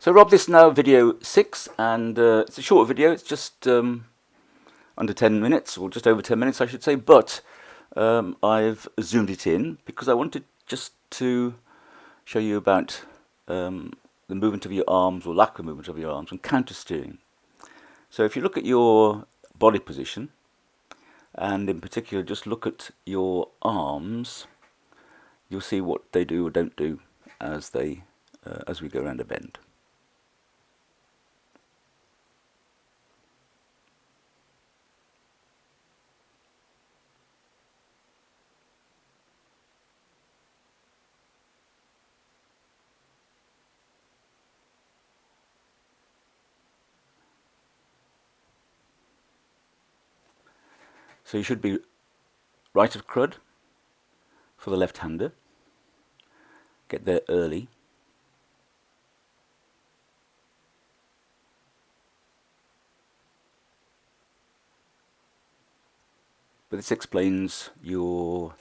So Rob, this is now video 6, and it's a short video. It's just under 10 minutes, or just over 10 minutes I should say, but I've zoomed it in because I wanted just to show you about the movement of your arms, or lack of movement of your arms, and counter steering. So if you look at your body position, and in particular just look at your arms, you'll see what they do or don't do as we go around a bend. So you should be right of crud for the left-hander. Get there early. But this explains your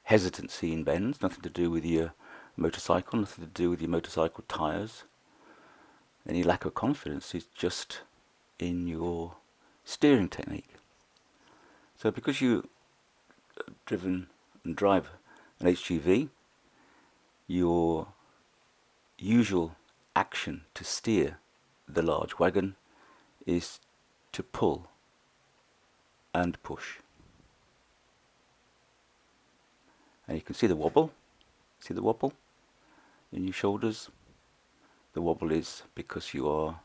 hesitancy in bends, nothing to do with your motorcycle, nothing to do with your motorcycle tyres. Any lack of confidence is just in your steering technique. So because you driven and drive an HGV, your usual action to steer the large wagon is to pull and push. And you can see the wobble. See the wobble in your shoulders? The wobble is because you are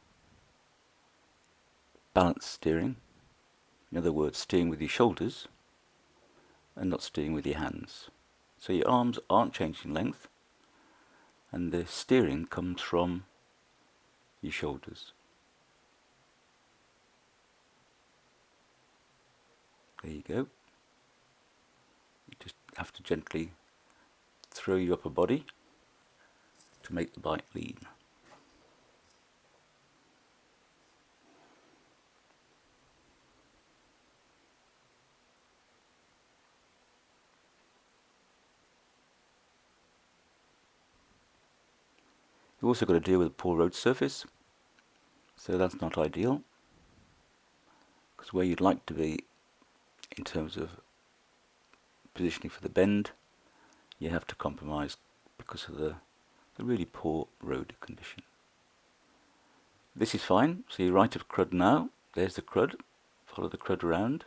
balance steering. In other words, steering with your shoulders and not steering with your hands. So your arms aren't changing length, and the steering comes from your shoulders. There you go. You just have to gently throw your upper body to make the bike lean. You've also got to deal with a poor road surface, so that's not ideal, because where you'd like to be in terms of positioning for the bend, you have to compromise because of the really poor road condition. This is fine, so you're right of crud now. There's the crud. Follow the crud around.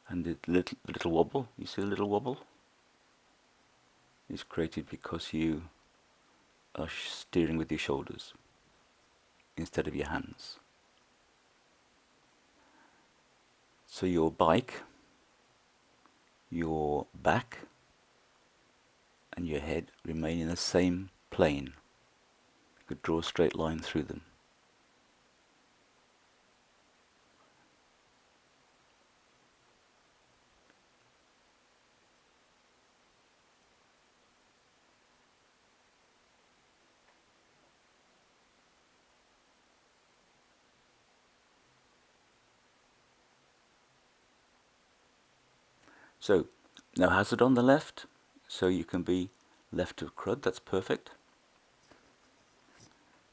And the little wobble, you see the little wobble? Is created because you are steering with your shoulders instead of your hands. So your bike, your back and your head remain in the same plane. You could draw a straight line through them. So, no hazard on the left, so you can be left of crud, that's perfect.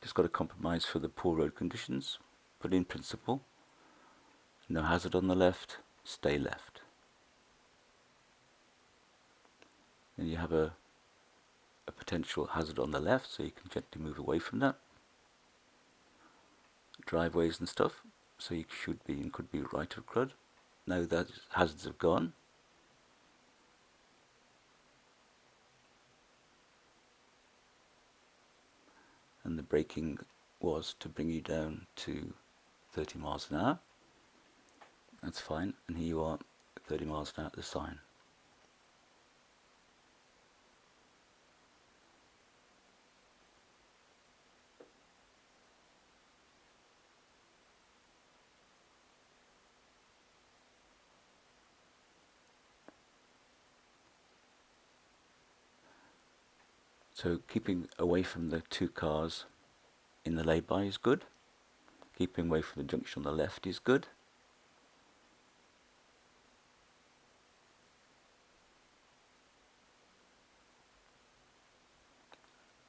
Just got to compromise for the poor road conditions, but in principle, no hazard on the left, stay left. And you have a potential hazard on the left, so you can gently move away from that. Driveways and stuff, so you should be and could be right of crud. Now that hazards have gone. And the braking was to bring you down to 30 miles an hour. That's fine, and here you are 30 miles an hour at the sign. So keeping away from the two cars in the lay-by is good. Keeping away from the junction on the left is good.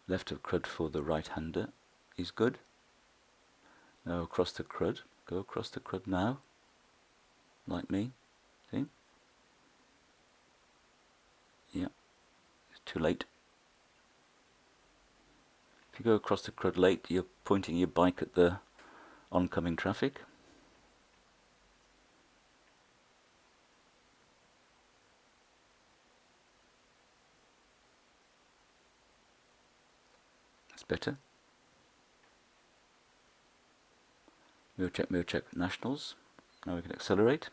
Left of crud for the right-hander is good. Now across the crud. Go across the crud now, like me. See? Yeah, it's too late. If you go across the crud late, you're pointing your bike at the oncoming traffic. That's better. Mirror check nationals. Now we can accelerate.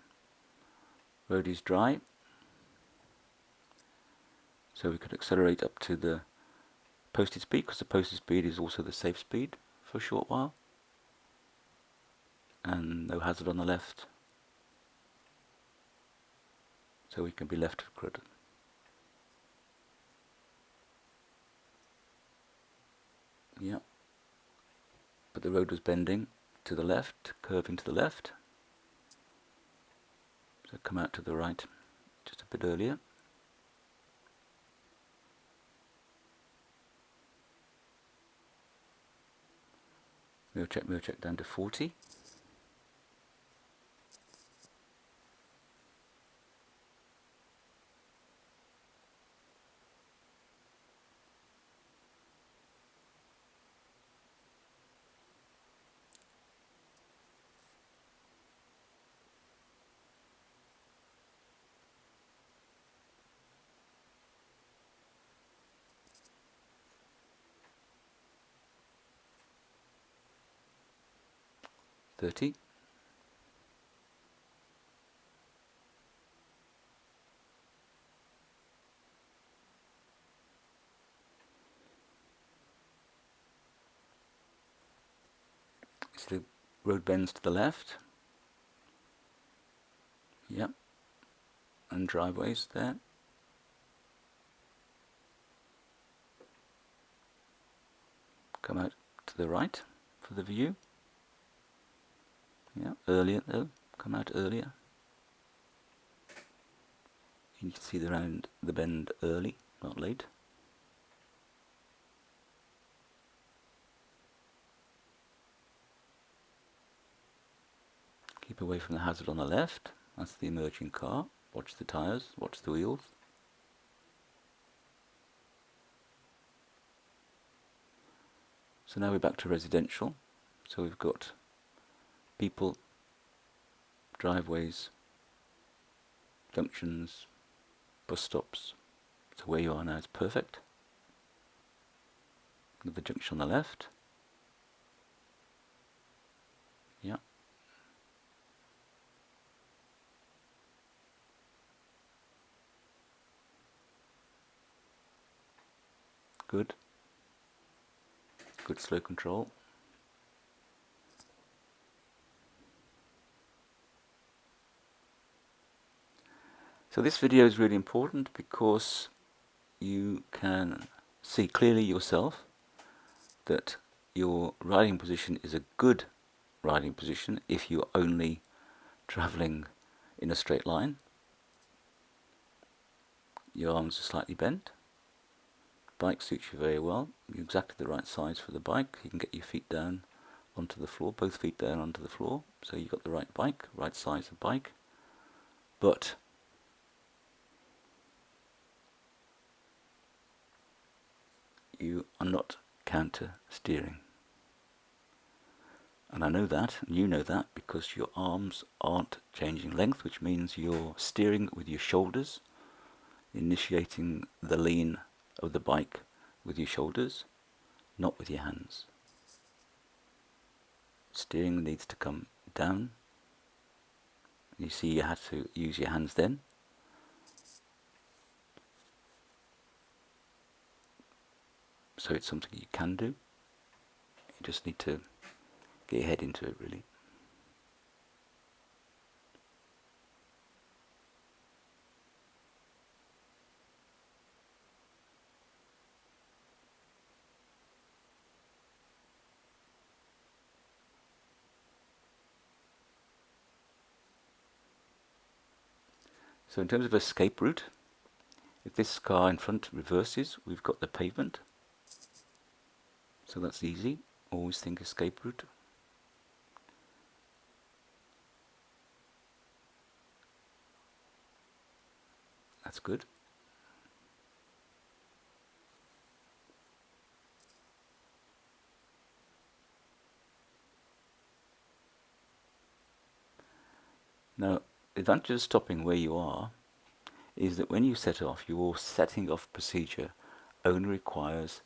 Road is dry, so we could accelerate up to the posted speed, because the posted speed is also the safe speed for a short while. And no hazard on the left, so we can be left of crud. Yeah, but the road was bending to the left, curving to the left, so come out to the right just a bit earlier. Mirror check down to 40. .30. So the road bends to the left. Yep. And driveways there. Come out to the right for the view. Yeah, earlier though. Come out earlier. You need to see the bend early, not late. Keep away from the hazard on the left. That's the emerging car. Watch the tyres, watch the wheels. So now we're back to residential. So we've got people, driveways, junctions, bus stops. So where you are now is perfect. With the junction on the left. Yeah. Good. Good slow control. So this video is really important because you can see clearly yourself that your riding position is a good riding position if you're only travelling in a straight line. Your arms are slightly bent. Bike suits you very well. You're exactly the right size for the bike. You can get your feet down onto the floor, both feet down onto the floor. So you've got the right bike, right size of bike. But you are not counter steering. And I know that, and you know that, because your arms aren't changing length, which means you're steering with your shoulders, initiating the lean of the bike with your shoulders, not with your hands. Steering needs to come down. You see you have to use your hands then. So it's something you can do. You just need to get your head into it, really. So in terms of escape route, if this car in front reverses, we've got the pavement. So that's easy. Always think escape route. That's good. Now, the advantage of stopping where you are is that when you set off, your setting off procedure only requires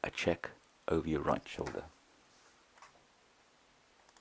a check over your right shoulder.